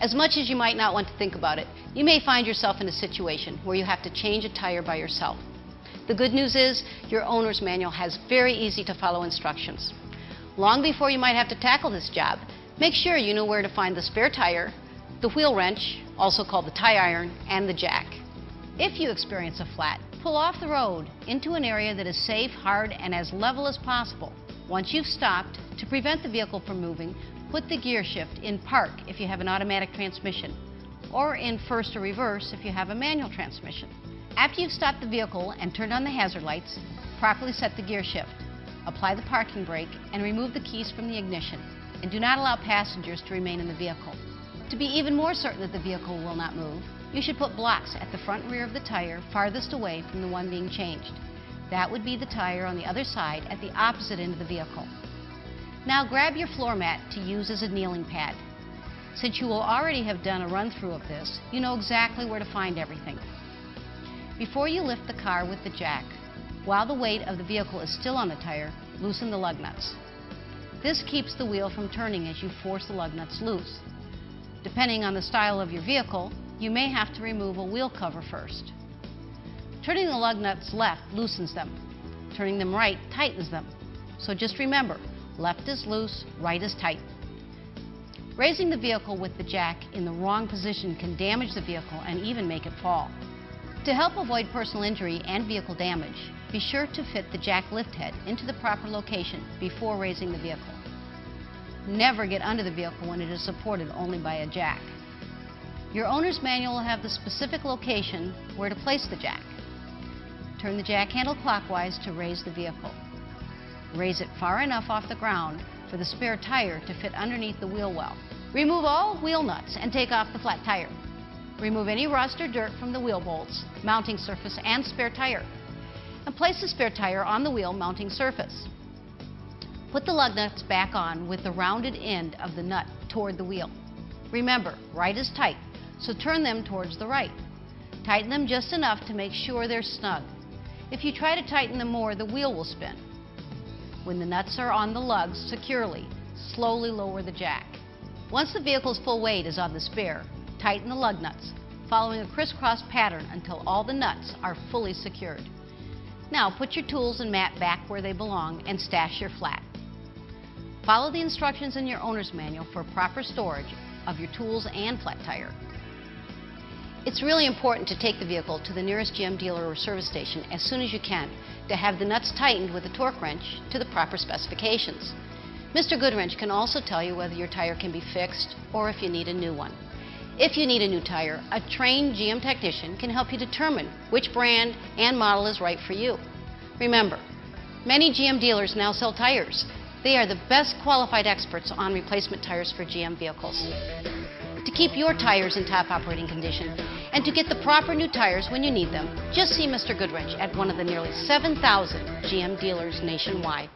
As much as you might not want to think about it, you may find yourself in a situation where you have to change a tire by yourself. The good news is your owner's manual has very easy to follow instructions. Long before you might have to tackle this job, make sure you know where to find the spare tire, the wheel wrench, also called the tie iron, and the jack. If you experience a flat, pull off the road into an area that is safe, hard, and as level as possible. Once you've stopped, to prevent the vehicle from moving, put the gear shift in park if you have an automatic transmission, or in first or reverse if you have a manual transmission. After you've stopped the vehicle and turned on the hazard lights, properly set the gear shift, apply the parking brake, and remove the keys from the ignition, and do not allow passengers to remain in the vehicle. To be even more certain that the vehicle will not move, you should put blocks at the front and rear of the tire farthest away from the one being changed. That would be the tire on the other side at the opposite end of the vehicle. Now grab your floor mat to use as a kneeling pad. Since you will already have done a run-through of this, you know exactly where to find everything. Before you lift the car with the jack, while the weight of the vehicle is still on the tire, loosen the lug nuts. This keeps the wheel from turning as you force the lug nuts loose. Depending on the style of your vehicle, you may have to remove a wheel cover first. Turning the lug nuts left loosens them. Turning them right tightens them. So just remember, left is loose, right is tight. Raising the vehicle with the jack in the wrong position can damage the vehicle and even make it fall. To help avoid personal injury and vehicle damage, be sure to fit the jack lift head into the proper location before raising the vehicle. Never get under the vehicle when it is supported only by a jack. Your owner's manual will have the specific location where to place the jack. Turn the jack handle clockwise to raise the vehicle. Raise it far enough off the ground for the spare tire to fit underneath the wheel well. Remove all wheel nuts and take off the flat tire. Remove any rust or dirt from the wheel bolts, mounting surface, and spare tire. And place the spare tire on the wheel mounting surface. Put the lug nuts back on with the rounded end of the nut toward the wheel. Remember, right is tight, so turn them towards the right. Tighten them just enough to make sure they're snug. If you try to tighten them more, the wheel will spin. When the nuts are on the lugs securely, slowly lower the jack. Once the vehicle's full weight is on the spare, tighten the lug nuts, following a crisscross pattern until all the nuts are fully secured. Now put your tools and mat back where they belong and stash your flat. Follow the instructions in your owner's manual for proper storage of your tools and flat tire. It's really important to take the vehicle to the nearest GM dealer or service station as soon as you can to have the nuts tightened with a torque wrench to the proper specifications. Mr. Goodwrench can also tell you whether your tire can be fixed or if you need a new one. If you need a new tire, a trained GM technician can help you determine which brand and model is right for you. Remember, many GM dealers now sell tires. They are the best qualified experts on replacement tires for GM vehicles. To keep your tires in top operating condition and to get the proper new tires when you need them, just see Mr. Goodwrench at one of the nearly 7,000 GM dealers nationwide.